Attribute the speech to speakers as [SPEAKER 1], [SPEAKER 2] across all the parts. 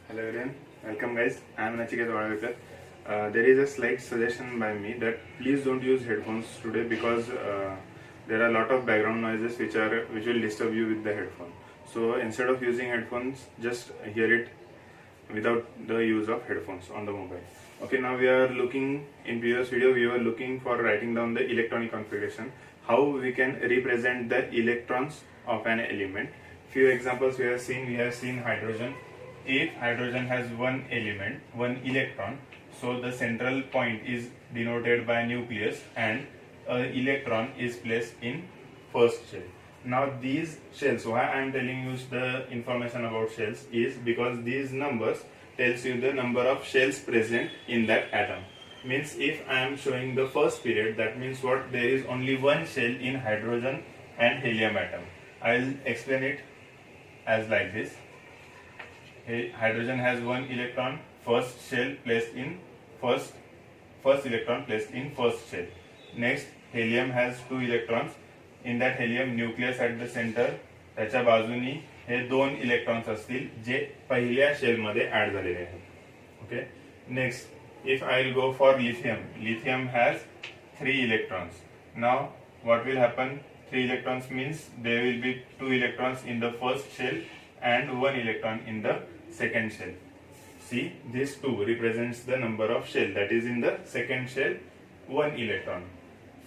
[SPEAKER 1] Hello everyone, welcome guys. I am Nachiket Vadavekar. There is a slight suggestion by me that please don't use headphones today because there are a lot of background noises which will disturb you with the headphone. So instead of using headphones, just hear it without the use of headphones on the mobile. Okay, now we are looking in previous video we were looking for writing down the electronic configuration, how we can represent the electrons of an element. Few examples we have seen hydrogen. If hydrogen has one element, one electron, so the central point is denoted by nucleus and an electron is placed in first shell. Now these shells, why I am telling you the information about shells is because these numbers tells you the number of shells present in that atom. Means if I am showing the first period, that means what, there is only one shell in hydrogen and helium atom. I will explain it as like this. Hydrogen has one electron, first electron placed in first shell. Next, helium has two electrons. In that helium nucleus at the center, त्याच्या बाजूनी हे दोन electrons असतील जे पहिल्या shell मध्ये add झालेले आहेत. Okay, next if I will go for lithium has 3 electrons. Now what will happen? 3 electrons means there will be 2 electrons in the first shell and 1 electron in the second shell. See, this 2 represents the number of shell, that is in the second shell 1 electron.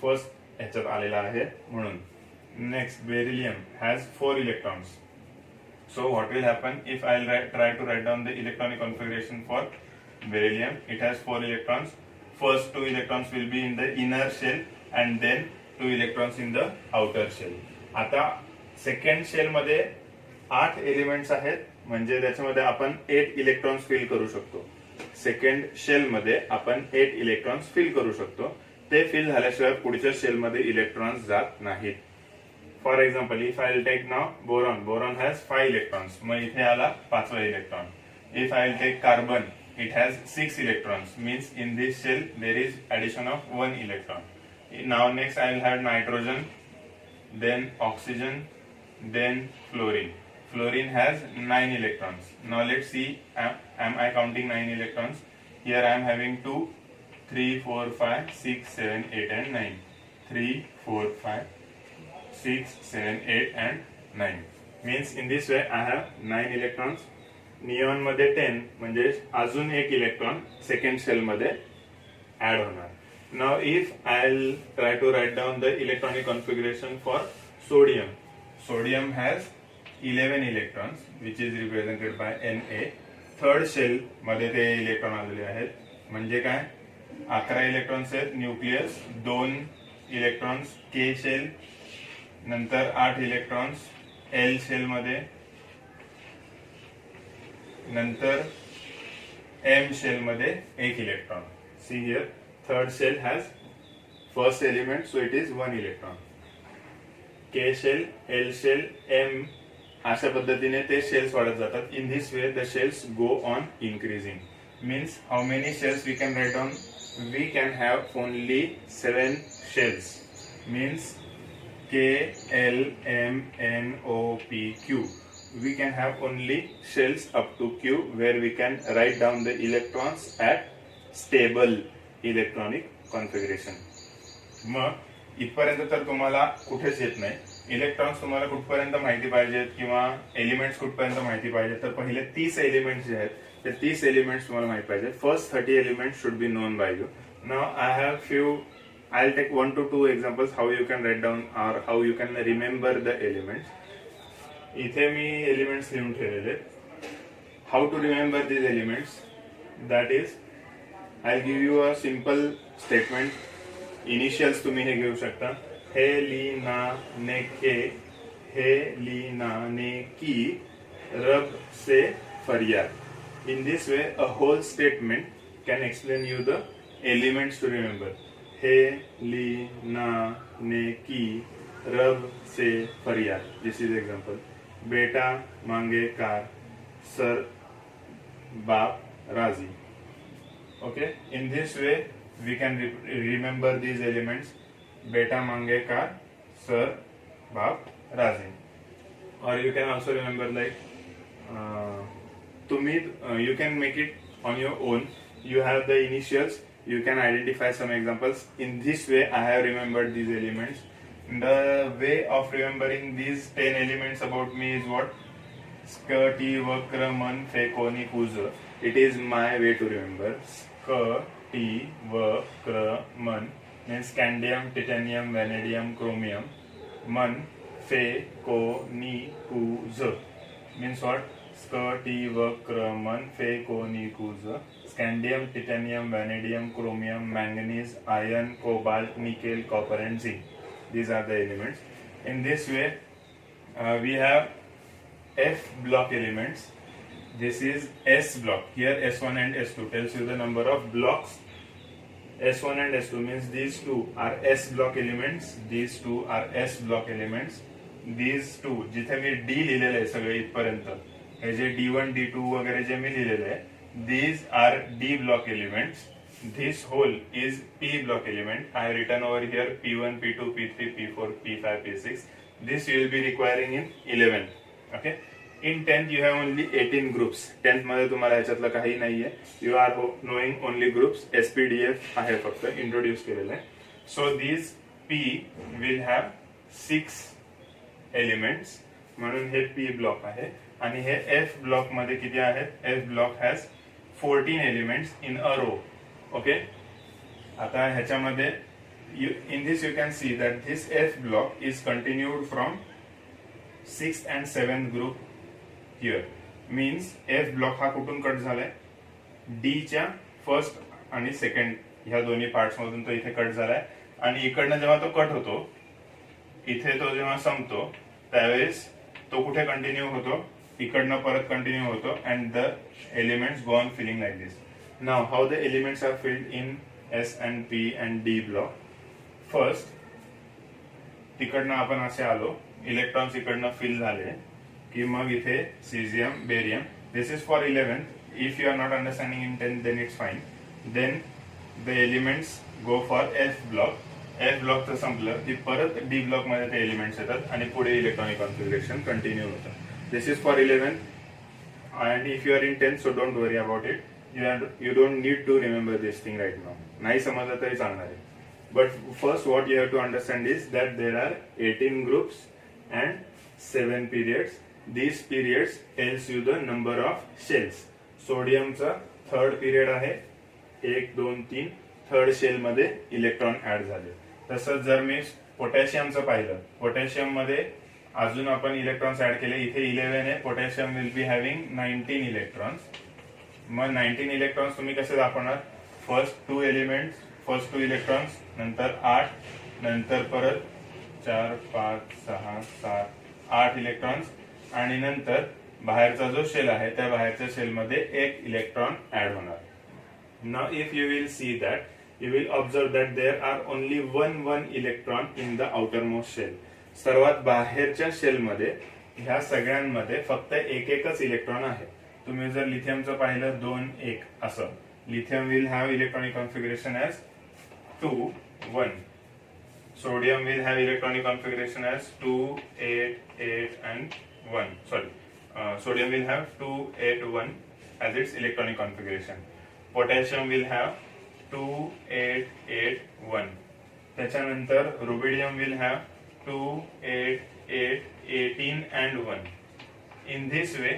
[SPEAKER 1] First ह्याच्यात आलेला आहे म्हणून. Next, beryllium has 4 electrons. So what will happen if I try to write down the electronic configuration for beryllium? It has 4 electrons. First 2 electrons will be in the inner shell and then 2 electrons in the outer shell. आता second shell मध्ये 8 elements आहेत, म्हणजे त्याच्यामध्ये आपण 8 electrons fill करू शकतो. Second shell मध्ये आपण 8 इलेक्ट्रॉन्स फिल करू शकतो. ते फिल झाल्याशिवाय पुढच्या शेल मध्ये इलेक्ट्रॉन्स जात नाहीत. For example, if I will take now boron has 5 electrons, मग इथे आला 5वा electron. If I will take carbon, it has 6 electrons, means in this shell there is addition of 1 electron. Now next I will have nitrogen, then oxygen, then fluorine. Fluorine has 9 electrons. Now let's see, am I counting 9 electrons? Here I am having 2, 3, 4, 5, 6, 7, 8 and 9. 3, 4, 5, 6, 7, 8 and 9. Means in this way I have 9 electrons. Neon मध्ये 10, म्हणजे अजून एक electron second shell मध्ये add होणार. Now if I'll try to write down the electronic configuration for sodium. Sodium has 11 electrons which is represented by Na. Third shell मध्ये ते electron आलेले आहेत, म्हणजे काय 11 इलेक्ट्रॉन्स आहेत. न्यूक्लियस 2 इलेक्ट्रॉन्स के शेल, नंतर 8 इलेक्ट्रॉन्स एल शेल मध्ये, नंतर एम शेल मध्ये 1 electron. See here, third shell has first element, so it is 1 electron. K shell, L shell, M, अशा पद्धतीने ते शेल्स वाढत जातात. In this way the shells go on increasing. Means how many shells we can write down? We can have only 7 shells. Means K L M N O P Q. We can have only shells up to Q where we can write down the electrons at stable electronic configuration. मग इथपर्यंत तर तुम्हाला कुठेच येत नाही. Electrons तुम्हाला कुठपर्यंत माहिती पाहिजेत किंवा एलिमेंट्स कुठपर्यंत माहिती पाहिजेत, तर पहिले 30 एलिमेंट्स जे आहेत ते 30 एलिमेंट्स तुम्हाला माहिती पाहिजे. First 30 elements should be known by you. Now I have few, I'll take 1 to 2 examples how you can write down or how you can remember the elements. इथे मी एलिमेंट्स लिहून ठेवलेले. How to remember these elements? That is, I'll give you a simple statement. Initials तुम्ही हे घेऊ शकता. हे ली ना ने के, हे ली ना ने की, रब से फरियाद. In this way, a whole statement can explain you the elements to remember. हे ली ना ने की, रब से फरियाद. This is example. बेटा मांगे कार, सर बाप राजी. Okay. In this way, we can remember these elements. बेटा मांगे कार, सर बाप राजी. Or you can also remember like तुम्ही you can make it on your own. You have the initials. You can identify some examples. In this way, I have remembered these elements. The way of remembering these 10 elements about me is what? Sk, T, Vakra, Man, Fe, Koni, Kuza. It is my way to remember. Sk, T, Vakra, Man means scandium, titanium, vanadium, chromium. Man, Fe, Ko, Ni, Ku, Z means what? Sk, T, Vakra, Man, Fe, Ko, Ni, Ku, Z. Scandium, titanium, vanadium, chromium, manganese, iron, cobalt, nickel, copper and zinc. These are the elements. In this way, we have F block elements. This is S block. Here S1 and S2 tells you the number of blocks. S1 and S2 means these two are S block elements. These two are S block elements. These two, जिथे मी D लिहिलेलं आहे सगळे इथपर्यंत, हे जे D1, D2 वगैरे जे मी लिहिलेलं आहे, these are D block elements. This whole is P block element. I have written over here P1, P2, P3, P4, P5, P6. This you will be requiring in 11. Okay. In 10th you have only 18 groups. 10th मध्ये तुम्हाला ह्याच्यातलं काही नाहीये. You are knowing only groups. SPDF आहे फक्त introduce केलेलं आहे. So these P will have 6 elements. म्हणून हे P block आहे. आणि हे F block मध्ये किती आहेत? F block has 14 elements in a row. Okay. आता ह्याच्यामध्ये in this you can see that this F block is continued from 6th and 7th group here. Means F block हा कुठून cut झालाय? D च्या first आणि second ह्या दोन्ही parts मधून तो इथे कट झालाय आणि इकडनं जेव्हा तो कट होतो, इथे तो जेव्हा संपतो त्यावेळेस तो कुठे कंटिन्यू होतो? इकडनं परत कंटिन्यू होतो and the elements go on filling like this. Now how the elements are filled in S and P and D block? First, तिकडनं आपण असे आलो, इलेक्ट्रॉन्स इकडनं फिल झाले की मग इथे cesium, barium. This is for 11th. If you are not understanding in 10th, then it's fine. Then the elements go for F block. F block चं संपलं की परत D block मध्ये ते एलिमेंट्स येतात आणि पुढे इलेक्ट्रॉनिक कॉन्फिगरेशन कंटिन्यू होतं. This is for 11th, and if you are in 10th, so don't worry about it. You don't need to remember this thing right now. नाही समजलं तरी चालणार आहे. But first, what you have to understand is that there are 18 groups and 7 periods. These periods tells you the number of shells. सोडियमचा third period आहे 1, 2, 3. Third shell मध्ये electron add झाले. तसंच जर मी पोटॅशियमचं पाहिलं, पोटॅशियम मध्ये अजून आपण इलेक्ट्रॉन्स ऍड केले. इथे 11 आहे. Potassium will be having 19 electrons. Mug 19 electrons तुम्ही कसे दाखवणार? फर्स्ट 2 एलिमेंट्स, फर्स्ट 2 इलेक्ट्रॉन्स, नंतर 8, नंतर परत 4, 5, 6, 7, 8 इलेक्ट्रॉन्स आणि नंतर बाहेरचा जो शेल आहे त्या बाहेरच्या शेल मध्ये 1 इलेक्ट्रॉन ऍड होणार. Now if you will see that, you will observe that there are only one electron in the outermost shell. सर्वात बाहेरच्या शेल मध्ये ह्या सगळ्यांमध्ये फक्त एकच इलेक्ट्रॉन आहे. तुम्ही जर लिथियमचं पाहिलं 2, 1 असं, lithium will have electronic configuration as 2, 1. Sodium will have electronic configuration as 2, 8, 8 and 1. Sodium will have 2, 8, 1 as its electronic configuration. Potassium will have 2, 8, 8, 1. त्याच्यानंतर rubidium will have 2, 8, 8, 18 and 1. In this way,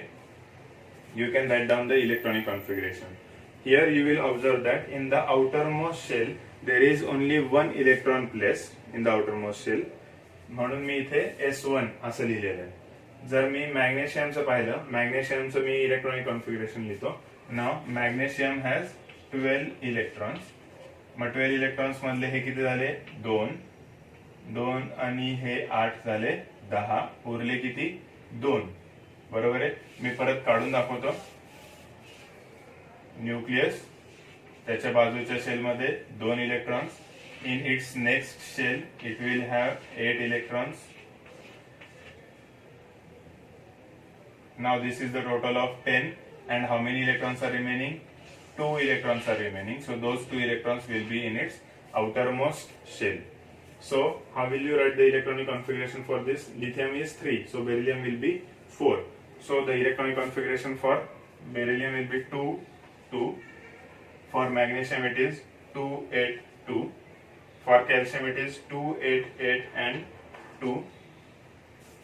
[SPEAKER 1] you can write down the electronic configuration. Here you will observe that in the outermost shell, there is only one electron placed in the outermost shell. म्हणून मी इथे S1 असं लिहिलेलं आहे. जर मी मॅग्नेशियमचं पाहिलं, मॅग्नेशियमचं मी electronic configuration लिहितो. Now magnesium has 12 electrons. मग 12 electrons मधले हे किती झाले? 2, 2 आणि हे 8 झाले 10. उरले किती? 2. बरोबर आहे. मी परत काढून दाखवतो. न्यूक्लियस, त्याच्या बाजूच्या शेल मध्ये 2 electrons. In its next shell it will have 8 electrons. Now this is the total of 10, and how many electrons are remaining? 2 electrons are remaining. So those 2 electrons will be in its outermost shell. So how will you write the electronic configuration for this? Lithium is 3, so beryllium will be 4. So the electronic configuration for beryllium will be 2 2. For magnesium it is 2 8 2. For calcium it is 2 8 8 and 2.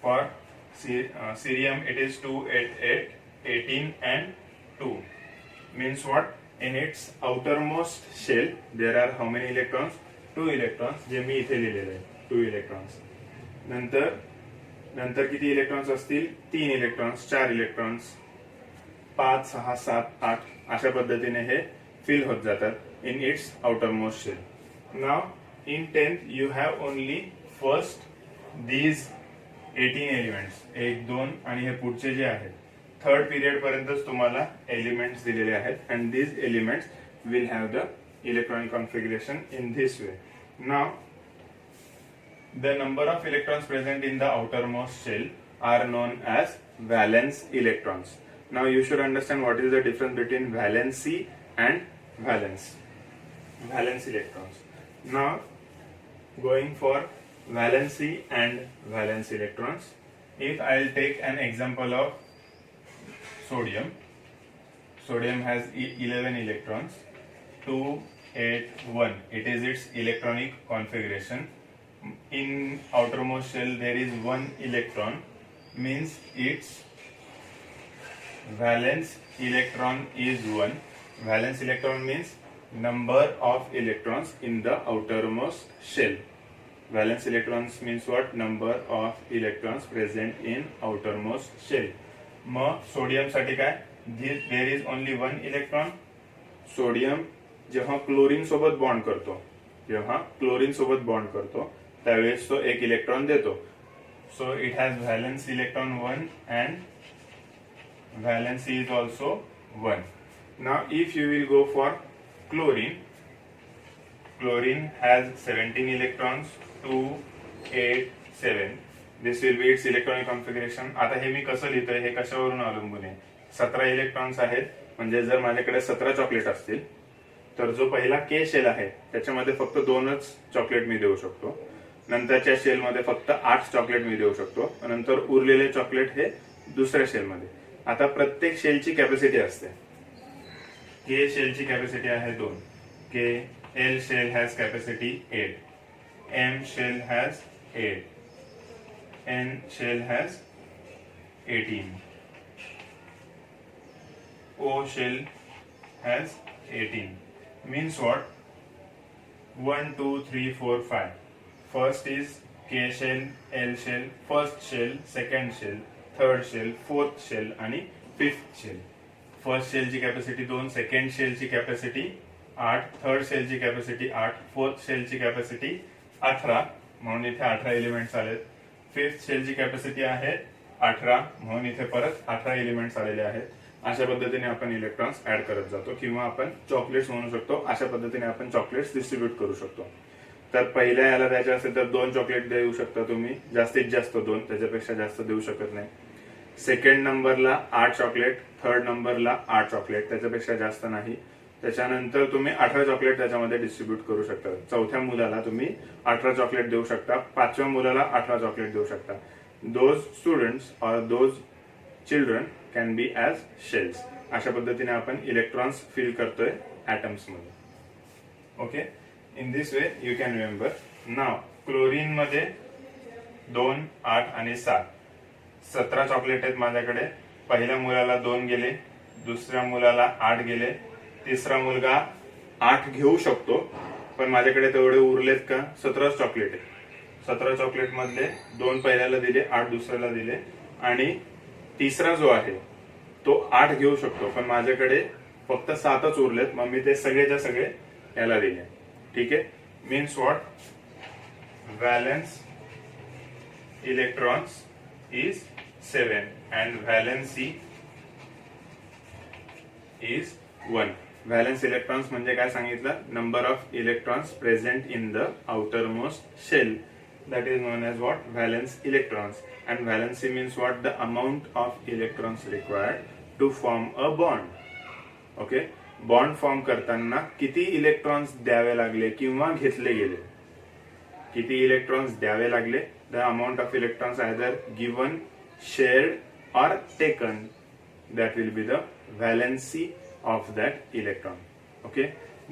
[SPEAKER 1] For cerium it is 2 8 8 18 and 2. Means what? In its outermost shell there are how many electrons? 2 electrons, जे मी इथे लिहिलेले आहे 2 electrons. नंतर किती electrons असतील? 3 electrons, 4 electrons, 5 6 7 8 अशा पद्धतीने हे fill होत जातात in its outermost shell. Now in 10th you have only first these 18 elements, 1 2 आणि हे पुढचे जे आहेत थर्ड पिरियड पर्यंतच तुम्हाला एलिमेंट्स दिलेले आहेत and these elements will have the electronic configuration in this way. Now the number of electrons present in the outermost shell are known as valence electrons. Now you should understand what is the difference between valency and valence electrons. Now going for valency and valence electrons, if I'll take an example of sodium. Sodium has 11 electrons, 2 8 1. It is its electronic configuration. In outermost shell there is 1 electron, means its valence electron is 1. Valence electron means number of electrons in the outermost shell. Valence electrons means what? Number of electrons present in outermost shell. Mug sodium साठी काय? There is only 1 electron. Sodium जेव्हा chlorine सोबत bond करतो त्यावेळेस तो एक electron देतो. So it has valence electron 1 and valency is also 1. Now if you will go for chlorine has 17 electrons, 2 8 7. This will be it's electronic configuration. आता हे मी कसं लिहितोय हे कशावरून अवलंबून आहे? 17 इलेक्ट्रॉन्स आहेत, म्हणजे जर माझ्याकडे 17 चॉकलेट असतील तर जो पहिला के शेल आहे त्याच्यामध्ये फक्त 2च चॉकलेट मी देऊ शकतो. नंतरच्या शेल मध्ये फक्त 8 चॉकलेट मी देऊ शकतो. नंतर उरलेले चॉकलेट हे दुसऱ्या शेल मध्ये. आता प्रत्येक शेलची कॅपॅसिटी असते. के शेलची कॅपॅसिटी आहे 2. K L shell has capacity 8. M shell has 8. N shell has 18. O shell has 18. Means what? 1 2 3 4 5. First is K shell, L shell, first shell, second shell, third shell, fourth shell आणि fifth shell. First शेलची capacity 2, second शेलची capacity 8, third शेलची capacity 8, fourth शेलची capacity 18 म्हणून इथे 18 elements आलेत. Fifth शेलची capacity आहे 18 म्हणून इथे परत 18 एलिमेंट्स आलेले आहेत. अशा पद्धतीने आपण इलेक्ट्रॉन्स ऍड करत जातो किंवा आपण चॉकलेट्स म्हणू शकतो. अशा पद्धतीने आपण चॉकलेट्स डिस्ट्रीब्यूट करू शकतो. तर पहिल्या याला द्यायचे असेल तर 2 चॉकलेट देऊ शकता तुम्ही, जास्तीत जास्त 2, त्याच्यापेक्षा जास्त देऊ शकत नाही. सेकंड नंबरला 8 चॉकलेट, थर्ड नंबरला 8 चॉकलेट, त्याच्यापेक्षा जास्त नाही. त्याच्यानंतर तुम्ही 18 चॉकलेट त्याच्यामध्ये डिस्ट्रीब्यूट करू शकता. चौथ्या मुलाला तुम्ही 18 चॉकलेट देऊ शकता, 5व्या मुलाला 18 चॉकलेट देऊ शकता. Those students or those children can be as shells. अशा पद्धतीने आपण इलेक्ट्रॉन्स फिल करतोय ऍटम्स मध्ये. Okay, in this way you can remember. Now chlorine मध्ये 2, 8 आणि 7, 17 चॉकलेट आहेत माझ्याकडे. पहिल्या मुलाला 2 गेले, दुसऱ्या मुलाला 8 गेले, तिसरा मुलगा 8 घेऊ शकतो, पण माझ्याकडे तेवढे उरलेत का? 17 चॉकलेट आहे. 17 चॉकलेट मधले 2 पहिल्याला दिले, 8 दुसऱ्याला दिले आणि तिसरा जो आहे तो 8 घेऊ शकतो, पण माझ्याकडे फक्त 7च उरलेत. मग मी ते सगळेच्या सगळे याला दिले. ठीक आहे. Means what? Valence electrons is 7 and valency is 1. Valence electrons म्हणजे काय सांगितलं? Number of electrons present in the outermost shell, that is known as what? Valence electrons. And valency means what? The amount of electrons required to form a bond. Okay, bond form करताना किती electrons द्यावे लागले किंवा घेतले गेले, किती electrons द्यावे लागले. The amount of electrons either given, shared or taken. that will be the valency of that electron. Okay,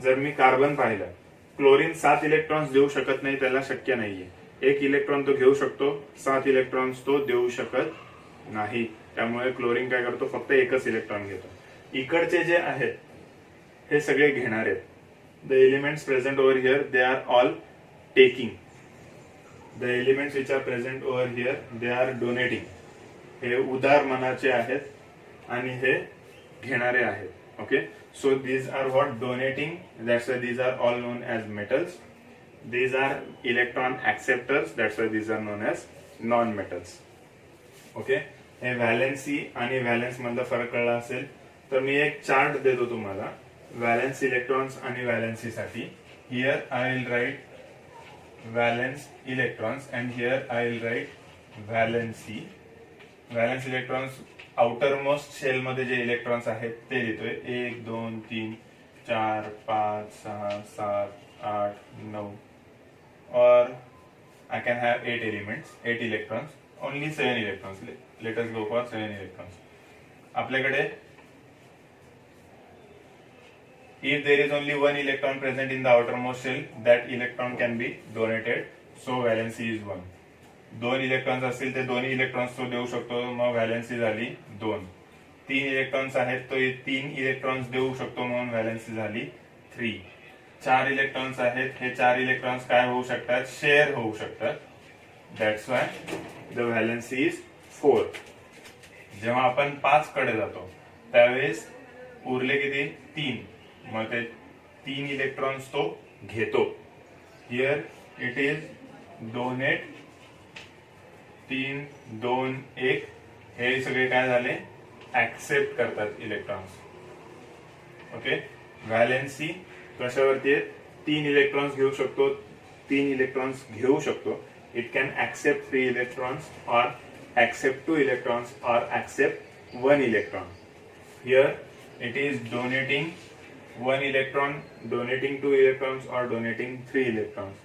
[SPEAKER 1] जर मी कार्बन पाहिलं, क्लोरीन 7 इलेक्ट्रॉन्स देऊ शकत नाही, त्याला शक्य नाहीये. 1 इलेक्ट्रॉन तो घेऊ शकतो, 7 इलेक्ट्रॉन्स तो देऊ शकत नाही. त्यामुळे क्लोरीन काय करतो, फक्त एकच इलेक्ट्रॉन घेतो. इकडचे जे आहेत हे सगळे घेणार आहेत. The elements present over here they are all taking. The elements which are present over here they are donating. हे उदार मनाचे आहेत आणि हे घेणारे आहेत. Okay, so these are what donating, that's why these are all known as metals. These are electron acceptors, that's why these are known as non-metals. Okay, हे valency आणि व्हॅलेन्स मधला फरक कळला असेल तर मी एक चार्ट देतो तुम्हाला व्हॅलेन्स इलेक्ट्रॉन्स आणि व्हॅलेन्सी साठी. Here I will write valence electrons and here I will write valency. Valence electrons outermost shell मध्ये जे इलेक्ट्रॉन्स आहेत ते लिहितोय. 1 2 3 4 5 6 7 8 9 और I can have 8 elements, 8 electrons, only 7 electrons. Let us go for 7 electrons. आपल्याकडे if there is only one electron present in the outermost shell, that electron can be donated, so valency is 1. 2 electrons असतील ते दोन्ही electrons तो देऊ शकतो, मग valency झाली 2. 3 electrons आहेत तो 3 इलेक्ट्रॉन्स देऊ शकतो, म्हणून व्हॅलेन्सी झाली 3. 4 इलेक्ट्रॉन्स आहेत, हे 4 इलेक्ट्रॉन्स काय होऊ शकतात, शेअर होऊ शकतात. That's why the valency is 4. जेव्हा आपण 5 कडे जातो त्यावेळेस उरले किती, 3. मग ते 3 इलेक्ट्रॉन्स तो घेतो. Here it is donate 3 2 1. हे सगळे काय झाले, ऍक्सेप्ट करतात इलेक्ट्रॉन्स. ओके, व्हॅलेन्सी कशावरती आहे, 3 इलेक्ट्रॉन्स घेऊ शकतो, 3 इलेक्ट्रॉन्स घेऊ शकतो. इट कॅन ऍक्सेप्ट 3 इलेक्ट्रॉन्स और ऍक्सेप्ट 2 इलेक्ट्रॉन्स और accept 1 electron. Here it is donating 1 electron, donating 2 electrons और डोनेटिंग 3 इलेक्ट्रॉन्स.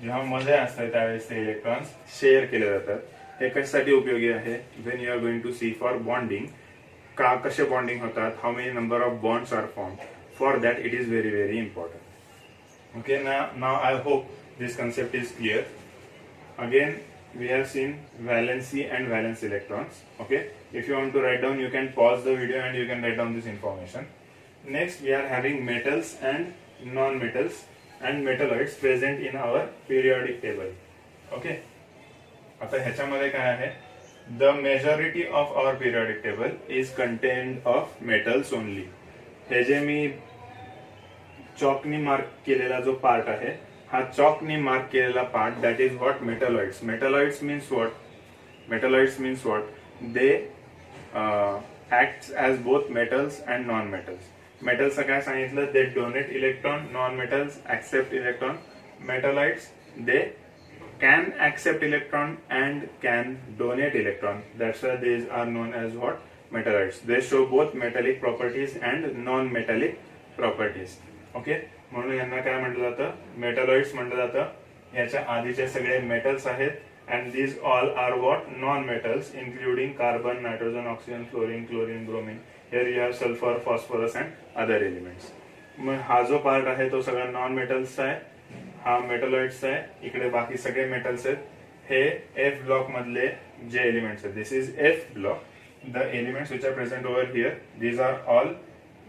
[SPEAKER 1] जेव्हा मध्ये असतात त्यावेळेस ते इलेक्ट्रॉन्स शेअर केले जातात. हे कशासाठी उपयोगी आहे, when you are going to see for bonding, का कसे बॉन्डिंग होतात, how many number of bonds are form. For that it is very very important. Okay, now I hope this concept is clear. Again we have seen valency and valence electrons. Okay, if you want to write down, you can pause the video and you can write down this information. Next we are having metals and non-metals and metalloids present in our periodic table. Okay, आता ह्याच्यामध्ये काय आहे, the majority of our periodic table is contained of metals only. हे जे मी चॉकनी mark केलेला जो पार्ट आहे, हा चॉकनी मार्क केलेला part, that is what metalloids. Metalloids means what, metalloids means what, they act as both metals and non metals. Metals काय सांगितलं, they donate electron, non metals accept electron. Metalloids they can accept electron and can donate electron. That's why these are known as what, metalloids. They show both metallic properties and non-metallic properties. Okay, म्हणून यांना काय म्हटलं जातं, metalloids म्हटलं जातं. याच्या आधीचे सगळे मेटल्स आहेत and these all are what, non-metals including carbon, nitrogen, oxygen, fluorine, chlorine, bromine. Here you have sulfur, phosphorus and other elements. मग हा जो पार्ट आहे तो सगळा नॉन मेटल्स आहे, हा मेटलॉइड्स आहे. इकडे बाकी सगळे मेटल्स आहेत. हे एफ ब्लॉक मधले जे एलिमेंट्स आहेत, this is F block. The elements which are present over here, these are all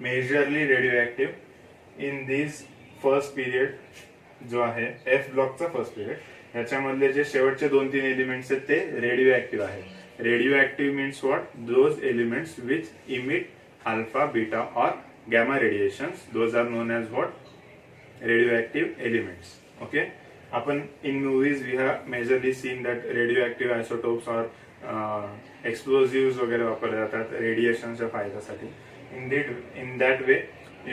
[SPEAKER 1] majorly radioactive. In this first period जो आहे एफ ब्लॉकचा फर्स्ट पिरियड, ह्याच्यामधले जे शेवटचे 2-3 एलिमेंट्स आहेत ते रेडिओ ऍक्टिव्ह आहेत. Radioactive means what, those elements which emit alpha, beta और gamma radiations, those are known as what, radioactive elements. Okay, upon in movies we have majorly seen that radioactive isotopes or explosives वगैरे वापरले जातात रेडिएशनच्या फायद्यासाठी. In that way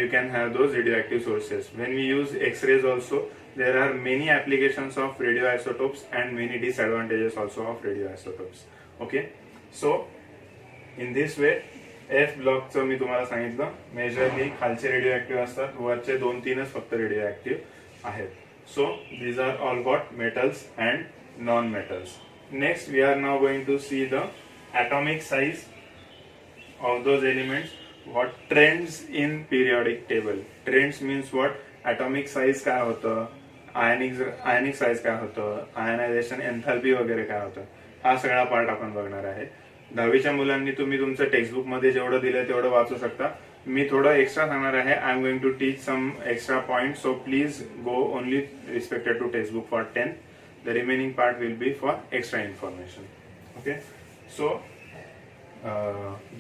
[SPEAKER 1] you can have those radioactive sources. When we use X-rays also, there are many applications of radioisotopes and many disadvantages also of radioisotopes. Okay, so in this way F ब्लॉकचं मी तुम्हाला सांगितलं, majorly खालचे radio active असतात, वरचे 2-3च फक्त radioactive आहेत. So these are all got metals and non metals. Next we are now going to see the atomic size of those elements what trends in periodic table. Trends means what? Atomic size काय होतं, आयनिक size काय होतं, ionization एन्थॅल्पी वगैरे काय होतं, हा सगळा part आपण बघणार आहे. 10वीच्या मुलांनी तुम्ही तुमच्या टेक्स्टबुक मध्ये जेवढं दिलंय तेवढं वाचू शकता. मी थोडं एक्स्ट्रा सांगणार आहे. I am going to teach some extra point, so please go only respected to textbook for 10th. The remaining part will be for extra information. Okay, so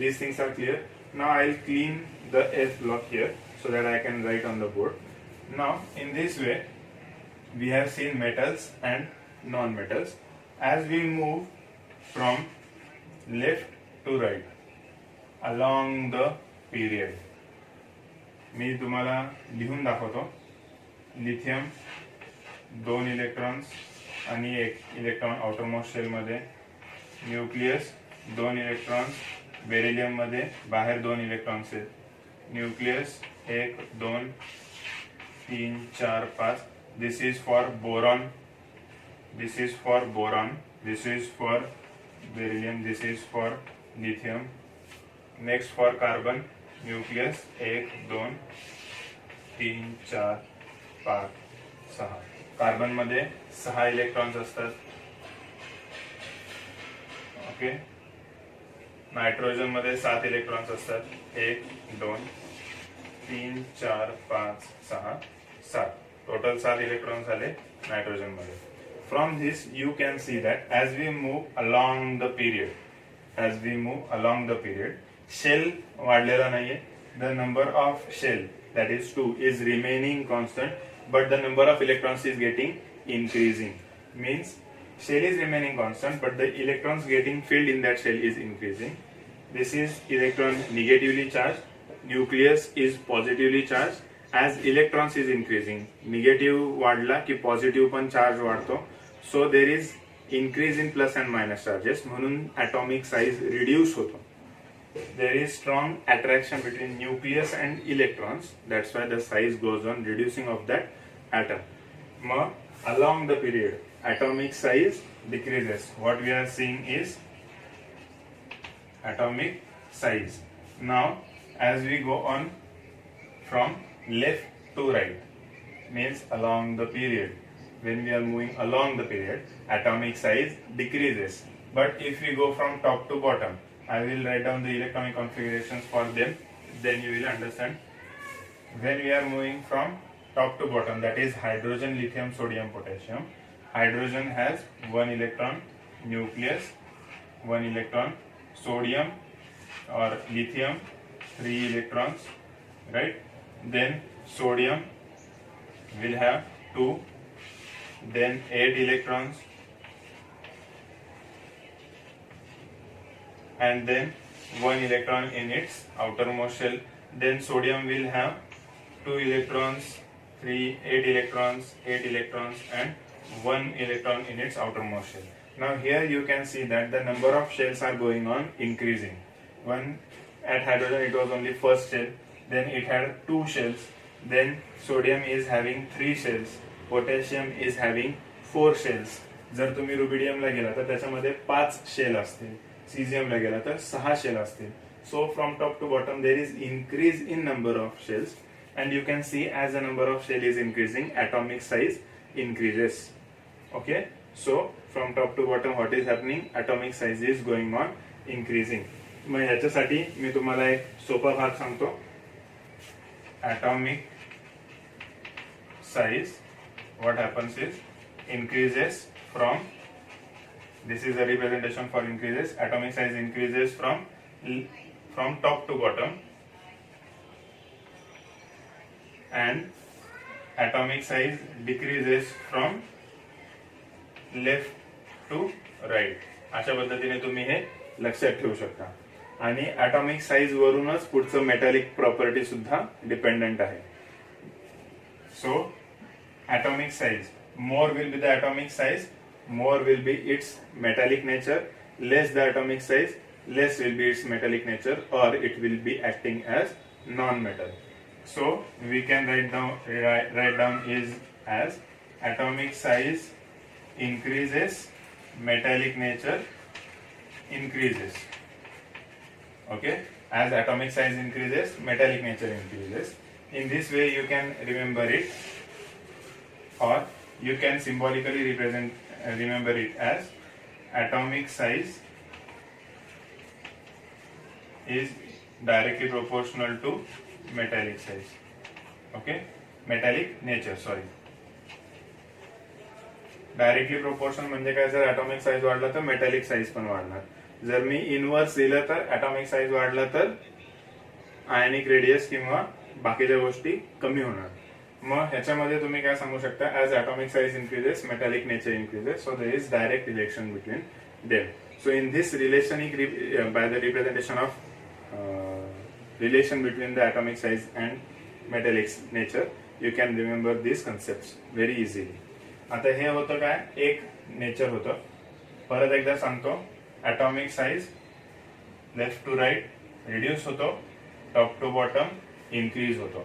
[SPEAKER 1] these things are clear. Now I'll clean the S block here so that I can write on the board. Now in this way we have seen metals and non-metals. As we move from left to right along the period, मी तुम्हाला लिहून दाखवतो. Lithium 2 electrons आणि 1 electron outermost shell मध्ये, nucleus 2 electrons, beryllium मध्ये बाहेर 2 electrons आहेत, nucleus 1 2 3 4 5. This is for boron, this is for boron, this is for beryllium, this is for lithium. Next for carbon, nucleus 1 2 3 4 5 6. Carbon मध्ये 6 electrons असतात. Okay, nitrogen मध्ये 7 electrons असतात. 1 2 3 4 5 6 7, total 7 electrons आले nitrogen मध्ये. From this you can see that as we move along the period, shell वाढलेला नाहीये. The number of shell, that is 2, is remaining constant, but the number of electrons is getting increasing. Means shell is remaining constant, but the electrons getting filled in that shell is increasing. This is electron negatively charged, nucleus is positively charged. As electrons is increasing, negative वाढला की positive पण charge वाढतो. So there is increase in plus and minus charges, म्हणून atomic size reduce होतो. There is strong attraction between nucleus and electrons, that's why the size goes on reducing of that atom. Along the period atomic size decreases. What we are seeing is atomic size. Now as we go on from left to right, means along the period, when we are moving along the period atomic size decreases. But if we go from top to bottom, I will write down the electronic configurations for them, then you will understand. When we are moving from top to bottom, that is hydrogen, lithium, sodium, potassium. Hydrogen has 1 electron, nucleus 1 electron, sodium or lithium 3 electrons, right? Then sodium will have 2, then 8 electrons, and then 1 electron in its outermost shell. Then sodium will have 2 electrons, 3, 8 electrons, 8 electrons and 1 electron in its outermost shell. Now here you can see that the number of shells are going on increasing. One at hydrogen it was only first shell, then it had 2 shells, then sodium is having 3 shells, potassium is having 4 shells. जर तुम्ही रुबिडियमला गेला तर त्याच्यामध्ये 5 shell असतील, सीझियमला गेला तर 6 shell असतील. So from top to bottom there is increase in number of shells, and you can see as the number of shell is increasing, atomic size increases. Okay, so from top to bottom what is happening, atomic size is going on increasing. मग ह्याच्यासाठी मी तुम्हाला एक सोपा भाग सांगतो. Atomic size, what happens is increases from, this is a representation for increases. Atomic size increases from top to bottom, and atomic size decreases from left to right. अशा पद्धतीने तुम्ही हे लक्षात ठेवू शकता. आणि atomic size वरूनच पुढचं मेटॅलिक प्रॉपर्टी सुद्धा डिपेंडंट आहे. So atomic size, more will be the atomic size, more will be its metallic nature, less the atomic size, less will be its metallic nature, or it will be acting as non-metal. So we can write down is as atomic size increases, metallic nature increases. Okay, as atomic size increases, metallic nature increases. In this way you can remember it, or you can symbolically remember it as atomic size is directly proportional to metallic size. Okay, metallic nature, sorry. Directly proportion म्हणजे काय, जर atomic size वाढला तर metallic size पण वाढणार. जर मी inverse दिलं तर atomic साइज वाढला तर आयनिक रेडियस किंवा बाकीच्या गोष्टी कमी होणार. मग ह्याच्यामध्ये तुम्ही काय सांगू शकता, as atomic size increases, metallic nature increases, so there is direct relation between them. So in this relation, by the representation of relation between the atomic size and metallic nature, you can remember these concepts very easily. आता हे होतं काय, एक nature होतं. परत एकदा सांगतो, atomic size left to right reduce होतो, top to bottom increase होतो.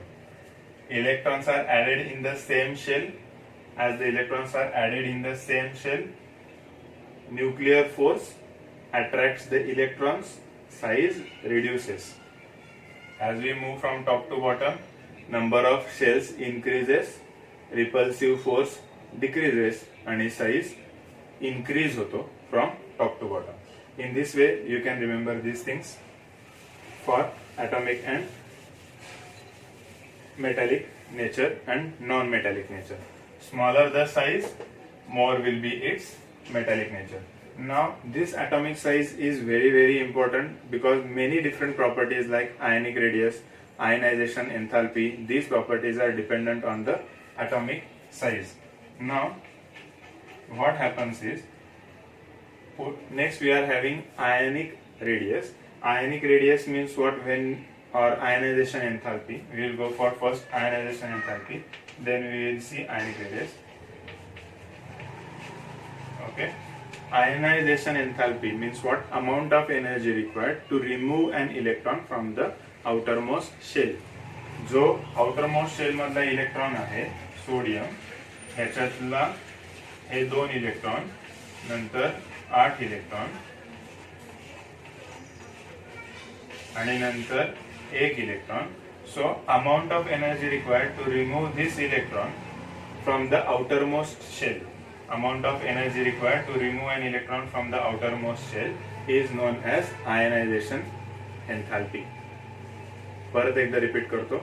[SPEAKER 1] Electrons are added in the same shell. As the electrons are added in the same shell, nuclear force attracts the electrons, size reduces. As we move from top to bottom, number of shells increases, repulsive force decreases and size increase होतो from top to bottom. In this way you can remember these things for atomic and metallic nature and non-metallic nature. Smaller the size, more will be its metallic nature. Now this atomic size is very important because many different properties like ionic radius, ionization, enthalpy, these properties are dependent on the atomic size. Now what happens is, next we are having ionic radius. Ionic radius means what, when, or ionization enthalpy. We will go for first ionization enthalpy, then we will see ionic radius. Okay, ionization enthalpy means what, amount of energy required to remove an electron from the outermost shell. जो outermost shell मधला electron आहे sodium, ह्याच्यातला हे 2 electron, नंतर 8 electron आणि नंतर 1 electron. So amount of energy required to remove this electron from the outermost shell, amount of energy required to remove an electron from the outermost shell is known as ionization enthalpy. परत एकदा repeat करतो,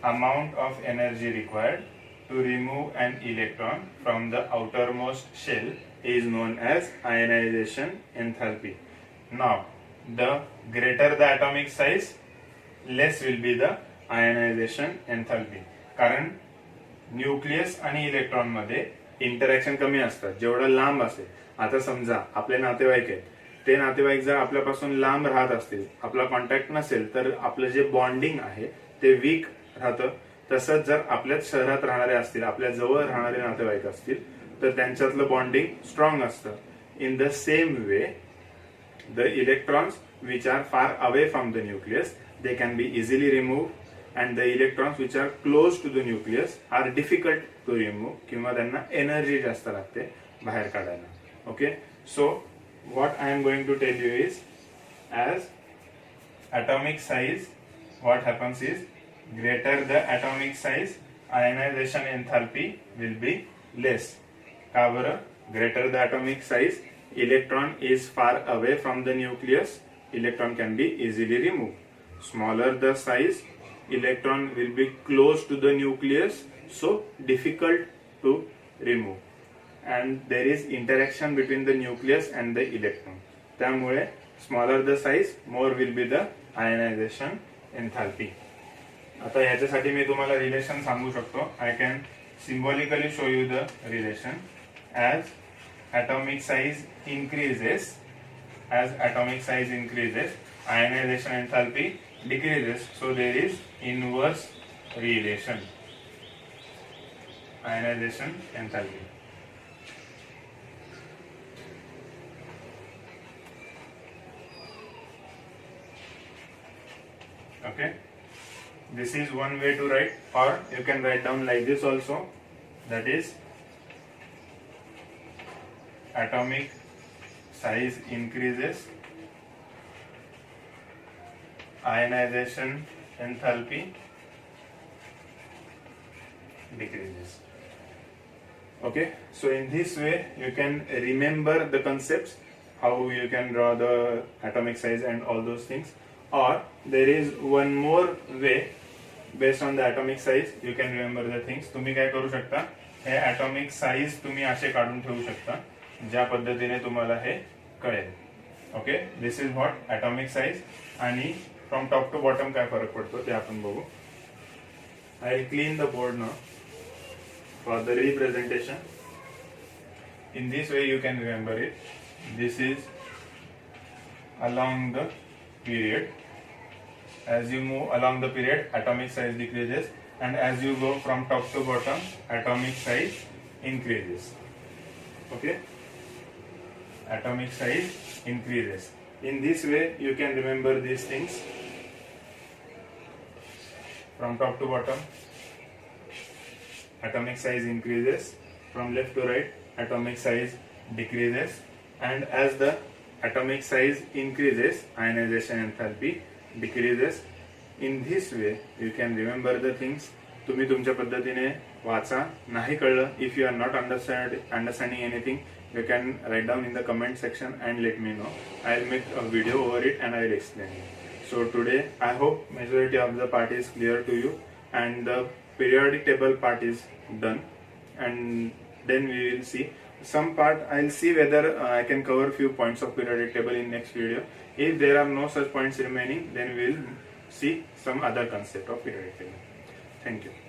[SPEAKER 1] amount of energy required to remove an electron from the outermost shell is known as ionization enthalpy. Now the greater the atomic size, less will be the ionization enthalpy. कारण nucleus आणि electron मध्ये interaction कमी असतात जेवढं लांब असेल. आता समजा आपले नातेवाईक आहेत, ते नातेवाईक जर आपल्यापासून लांब राहत असतील, आपला कॉन्टॅक्ट नसेल, तर आपलं जे बॉन्डिंग आहे ते वीक राहतं. तसंच जर आपल्याच शहरात राहणारे असतील, आपल्या जवळ राहणारे नातेवाईक असतील, तर त्यांच्यातलं बॉन्डिंग स्ट्रॉंग असतं. In the same way the electrons which are far away from the nucleus, they can be easily removed, and the electrons which are close to the nucleus are difficult to remove किंवा त्यांना energy जास्त लागते बाहेर काढायला. Okay, so what I am going to tell you is, as atomic size, what happens is, greater the atomic size, ionization enthalpy will be less. का बरं? Greater the atomic size, electron is far away from the nucleus, electron can be easily removed. Smaller the size, electron will be close to the nucleus, so difficult to remove, and there is interaction between the nucleus and the electron. त्यामुळे smaller the size, more will be the ionization enthalpy. आता ह्याच्यासाठी मी तुम्हाला relation सांगू शकतो. I can symbolically show you the relation. As atomic size increases, ionization enthalpy decreases, so there is inverse relation. Ionization enthalpy. Okay, this is one way to write, or you can write down like this also, that is atomic size increases, ionization enthalpy decreases. Okay, so in this way you can remember the concepts, how you can draw the atomic size and all those things. Or there is one more way, based on the atomic size you can remember the things. तुम्ही काय करू शकता, हे atomic size तुम्ही असे काढून ठेवू शकता ज्या पद्धतीने तुम्हाला हे कळेल. Okay, this is what atomic size. आणि फ्रॉम टॉप टू बॉटम काय फरक पडतो ते आपण बघू. I will clean the board now for the representation. In this way you can remember it. This is along the period. As you move along the period, atomic size decreases, and as you go from top to bottom, atomic size increases. Okay, atomic size increases. In this way you can remember these things from top to bottom. Atomic size increases, from left to right atomic size decreases, and as the atomic size increases ionization enthalpy decreases. In this way you can remember the things. तुम्ही तुमच्या पद्धतीने वाचा. नाही कळलं, if you are not understanding anything, you can write down in the comment section and let me know. I'll make a video over it and I'll explain it. So today I hope majority of the part is clear to you and the periodic table part is done, and then we will see some part. I'll see whether I can cover few points of periodic table in next video. If there are no such points remaining, then we'll see some other concept of periodic table. Thank you.